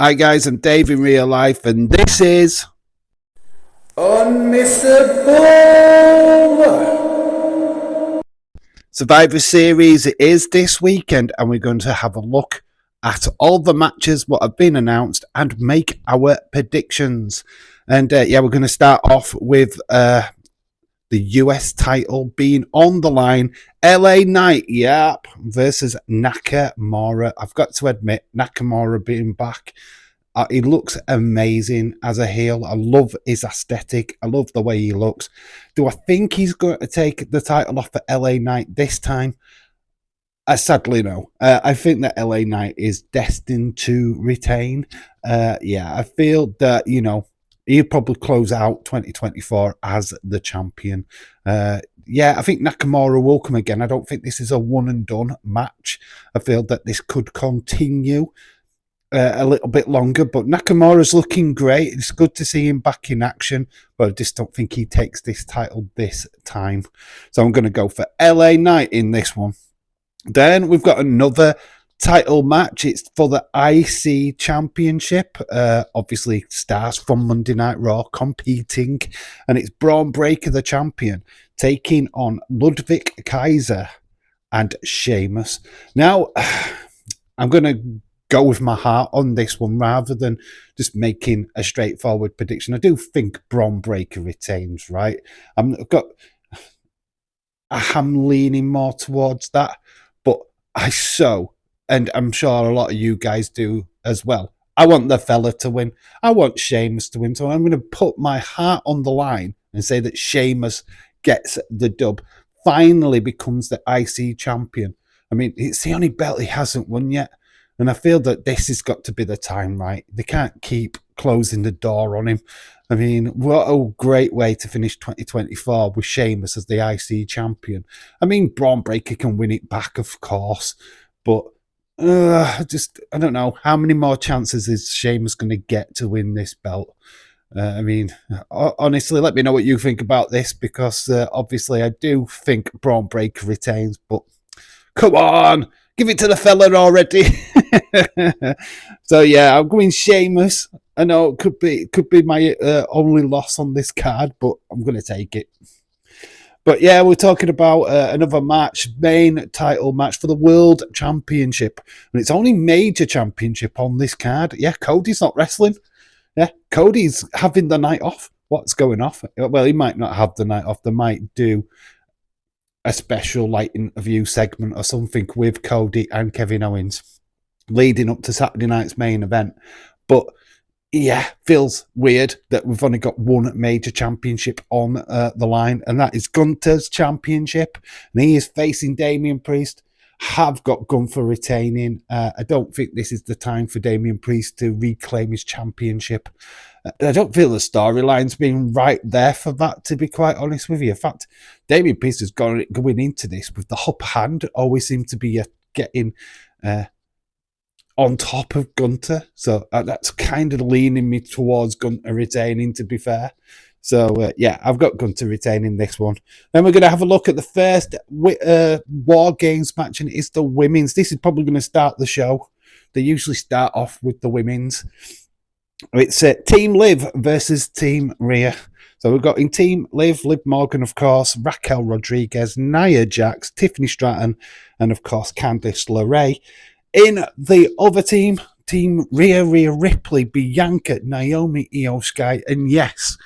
Hi guys, I'm Dave in real life, and this is UNMISSABLE! Survivor Series. It is this weekend, and we're going to have a look at all the matches, what have been announced, and make our predictions. And we're going to start off with the US title being on the line. LA Knight, versus Nakamura. I've got to admit, Nakamura being back, he looks amazing as a heel. I love his aesthetic. I love the way he looks. Do I think he's going to take the title off for LA Knight this time? Sadly, no. I think that LA Knight is destined to retain. I feel that, he'll probably close out 2024 as the champion. I think Nakamura will come again. I don't think this is a one and done match. I feel that this could continue a little bit longer, but Nakamura's looking great. It's good to see him back in action, but I just don't think he takes this title this time. So I'm going to go for LA Knight in this one. Then we've got another title match. It's for the IC Championship. Obviously, stars from Monday Night Raw competing, and it's Braun Breaker, the champion, taking on Ludwig Kazier and Sheamus. Now, I'm going to go with my heart on this one rather than just making a straightforward prediction. I do think Braun Breaker retains, right? I'm leaning more towards that, but and I'm sure a lot of you guys do as well, I want the fella to win. I want Sheamus to win, so I'm going to put my heart on the line and say that Sheamus gets the dub, finally becomes the IC champion. I mean, it's the only belt he hasn't won yet. And I feel that this has got to be the time, right? They can't keep closing the door on him. I mean, what a great way to finish 2024 with Sheamus as the IC champion. I mean, Braun Breaker can win it back, of course. But I don't know. How many more chances is Sheamus going to get to win this belt? Honestly, let me know what you think about this, because obviously I do think Braun Breaker retains, but come on, give it to the fella already. So I'm going Sheamus. I know it could be my only loss on this card, but I'm going to take it. But we're talking about another match, main title match for the World Championship. And it's only major championship on this card. Cody's not wrestling. Cody's having the night off. What's going off? Well, he might not have the night off. They might do a special interview segment or something with Cody and Kevin Owens leading up to Saturday night's main event. But feels weird that we've only got one major championship on the line, and that is Gunther's championship, and he is facing Damian Priest. Have got Gunther retaining. I don't think this is the time for Damian Priest to reclaim his championship. I don't feel the storyline's been right there for that, to be quite honest with you. In fact, Damian Priest is going into this with the upper hand, always seemed to be getting on top of Gunther. So that's kind of leaning me towards Gunther retaining, to be fair. So, I've got Gunther retaining this one. Then we're going to have a look at the first Wargames match, and it's the women's. This is probably going to start the show. They usually start off with the women's. It's Team Liv versus Team Rhea. So we've got in Team Liv, Liv Morgan, of course, Raquel Rodriguez, Nia Jax, Tiffany Stratton, and of course Candice LeRae. In the other team, Team Rhea Ripley, Bianca, Naomi, Io Sky, and yes,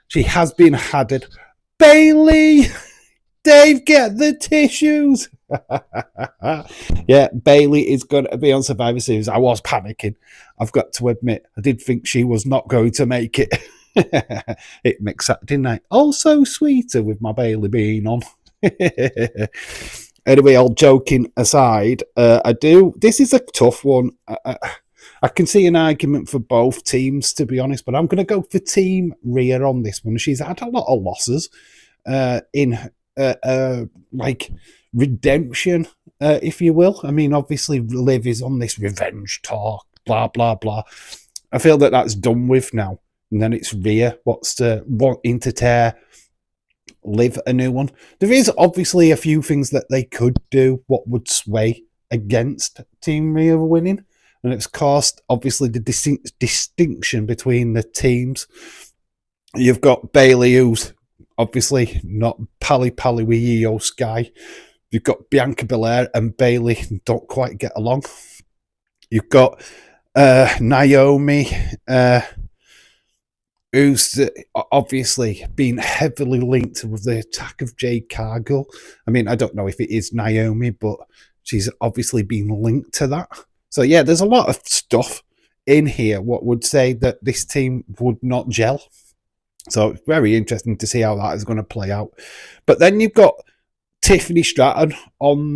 she has been added, Bayley. Dave, get the tissues. Bayley is going to be on Survivor Series. I was panicking. I've got to admit, I did think she was not going to make it. It makes that, didn't I? Also sweeter with my Bayley being on. Anyway, all joking aside, this is a tough one. I can see an argument for both teams, to be honest, but I'm going to go for Team Rhea on this one. She's had a lot of losses in redemption, if you will. I mean, obviously, Liv is on this revenge talk, blah, blah, blah. I feel that that's done with now. And then it's Rhea wanting to tear Liv a new one. There is obviously a few things that they could do what would sway against Team Rhea winning. and it's caused obviously the distinction between the teams. You've got Bailey, who's obviously not pally with Io Sky. You've got Bianca Belair and Bailey don't quite get along. You've got Naomi, who's obviously been heavily linked with the attack of Jade Cargill. I mean, I don't know if it is Naomi, but she's obviously been linked to that. So yeah, there's a lot of stuff in here what would say that this team would not gel. So it's very interesting to see how that is going to play out. But then you've got Tiffany Stratton on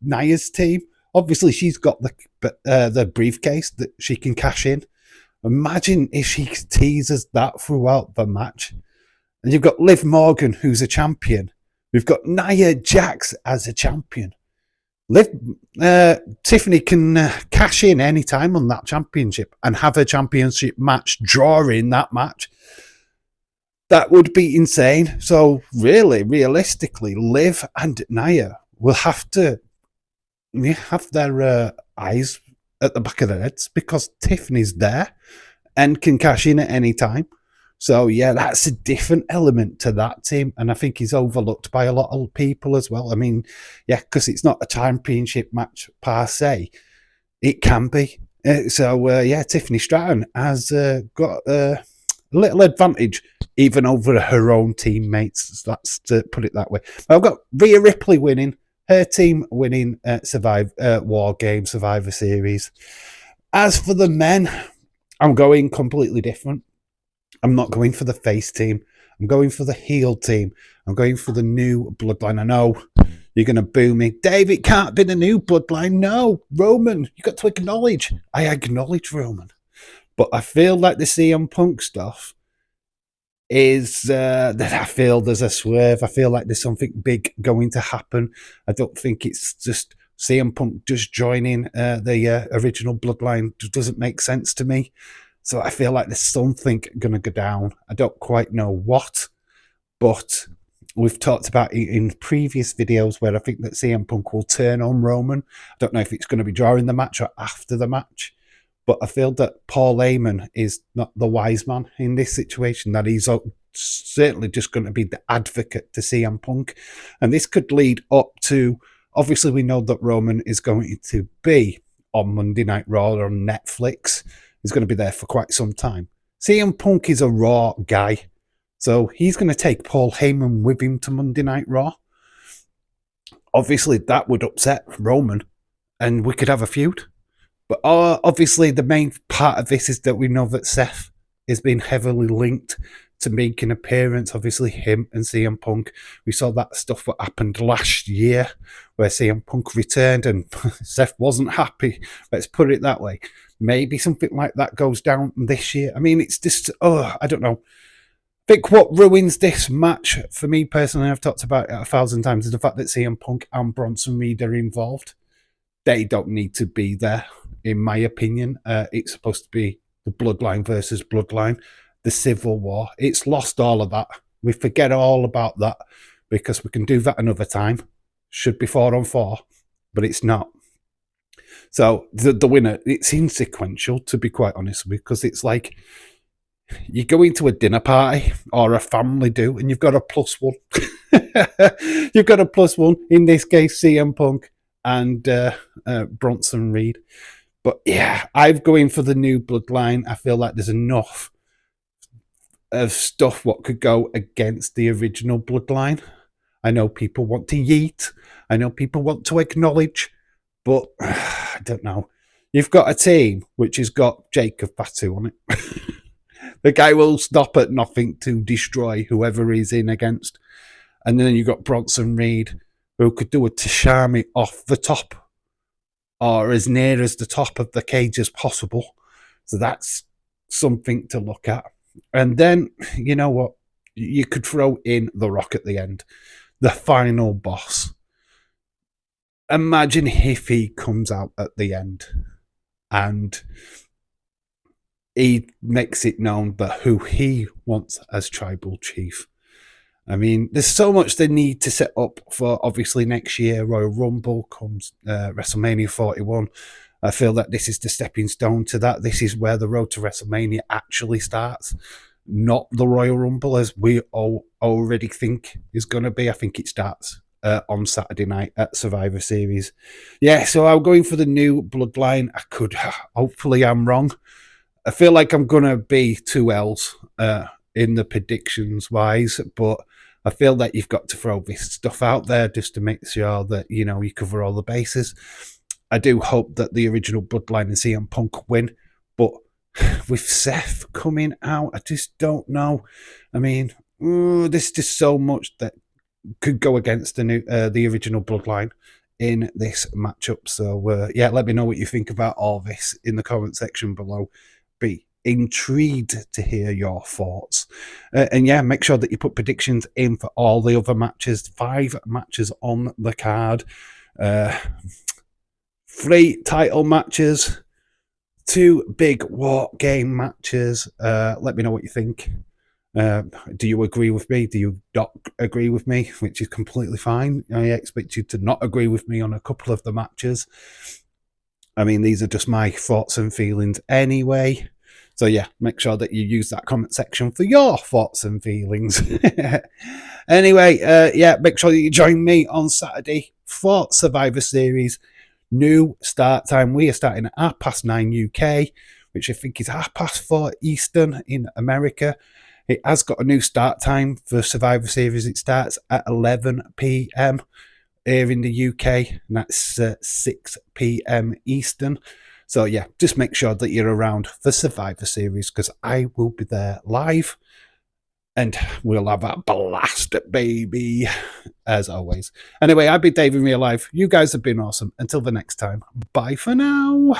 Nia's team. Obviously, she's got the briefcase that she can cash in. Imagine if she teases that throughout the match. And you've got Liv Morgan, who's a champion. We've got Nia Jax as a champion. Tiffany can cash in any time on that championship and have a championship match drawing that match. That would be insane. So really, realistically, Liv and Nia will have to have their eyes at the back of their heads because Tiffany's there and can cash in at any time. So yeah, that's a different element to that team, and I think he's overlooked by a lot of people as well. I mean, yeah, because it's not a championship match per se. It can be. Yeah, Tiffany Stratton has got a little advantage even over her own teammates. That's to put it that way. I've got Rhea Ripley winning. Her team winning Wargames Survivor Series. As for the men, I'm going completely different. I'm not going for the face team. I'm going for the heel team. I'm going for the new bloodline. I know you're going to boo me. Dave, it can't be the new bloodline. No, Roman, you got to acknowledge. I acknowledge Roman. But I feel like the CM Punk stuff is that I feel there's a swerve. I feel like there's something big going to happen. I don't think it's just CM Punk just joining the original bloodline. It doesn't make sense to me. So I feel like there's something going to go down. I don't quite know what, but we've talked about it in previous videos where I think that CM Punk will turn on Roman. I don't know if it's going to be during the match or after the match. But I feel that Paul Heyman is not the wise man in this situation, that he's certainly just going to be the advocate to CM Punk. And this could lead up to, obviously we know that Roman is going to be on Monday Night Raw or on Netflix. He's going to be there for quite some time. CM Punk is a Raw guy. So he's going to take Paul Heyman with him to Monday Night Raw. Obviously that would upset Roman and we could have a feud. But obviously, the main part of this is that we know that Seth is being heavily linked to make an appearance. Obviously, him and CM Punk. We saw that stuff what happened last year, where CM Punk returned and Seth wasn't happy. Let's put it that way. Maybe something like that goes down this year. I mean, it's just, I don't know. I think what ruins this match, for me personally, I've talked about it 1,000 times, is the fact that CM Punk and Bronson Reed are involved. They don't need to be there, in my opinion. It's supposed to be the Bloodline versus Bloodline, the Civil War. It's lost all of that. We forget all about that because we can do that another time. Should be 4-on-4, but it's not. So the winner, it's insequential, to be quite honest, because it's like you go into a dinner party or a family do, and you've got a +1. You've got a +1, in this case, CM Punk and Bronson Reed. But yeah, I'm going for the new bloodline. I feel like there's enough of stuff what could go against the original bloodline. I know people want to yeet. I know people want to acknowledge. But I don't know. You've got a team which has got Jacob Fatu on it. The guy will stop at nothing to destroy whoever he's in against. And then you've got Bronson Reed, who could do a Tashami off the top or as near as the top of the cage as possible. So that's something to look at. And then, you know what? You could throw in The Rock at the end, the final boss. Imagine if he comes out at the end and he makes it known that who he wants as tribal chief. I mean, there's so much they need to set up for, obviously, next year. Royal Rumble comes, WrestleMania 41. I feel that this is the stepping stone to that. This is where the road to WrestleMania actually starts, not the Royal Rumble as we all already think is going to be. I think it starts on Saturday night at Survivor Series. Yeah, so I'm going for the new Bloodline. Hopefully I'm wrong. I feel like I'm going to be 2Ls in the predictions wise, but I feel that you've got to throw this stuff out there just to make sure that, you know, you cover all the bases. I do hope that the original Bloodline and CM Punk win, but with Seth coming out, I just don't know. I mean, there's just so much that could go against the original Bloodline in this matchup. So, yeah, let me know what you think about all this in the comment section below. Be intrigued to hear your thoughts. And yeah, make sure that you put predictions in for all the other matches. 5 matches on the card. 3 title matches. 2 big war game matches. Let me know what you think. Do you agree with me? Do you not agree with me? Which is completely fine. I expect you to not agree with me on a couple of the matches. I mean, these are just my thoughts and feelings anyway. So yeah, make sure that you use that comment section for your thoughts and feelings. Anyway, yeah, make sure that you join me on Saturday for Survivor Series. New start time. We are starting at 9:30 UK, which I think is 4:30 Eastern in America. It has got a new start time for Survivor Series. It starts at 11 p.m. here in the UK, and that's 6 p.m. Eastern. So yeah, just make sure that you're around for Survivor Series because I will be there live. And we'll have a blast, baby, as always. Anyway, I've been Dave in real life. You guys have been awesome. Until the next time, bye for now.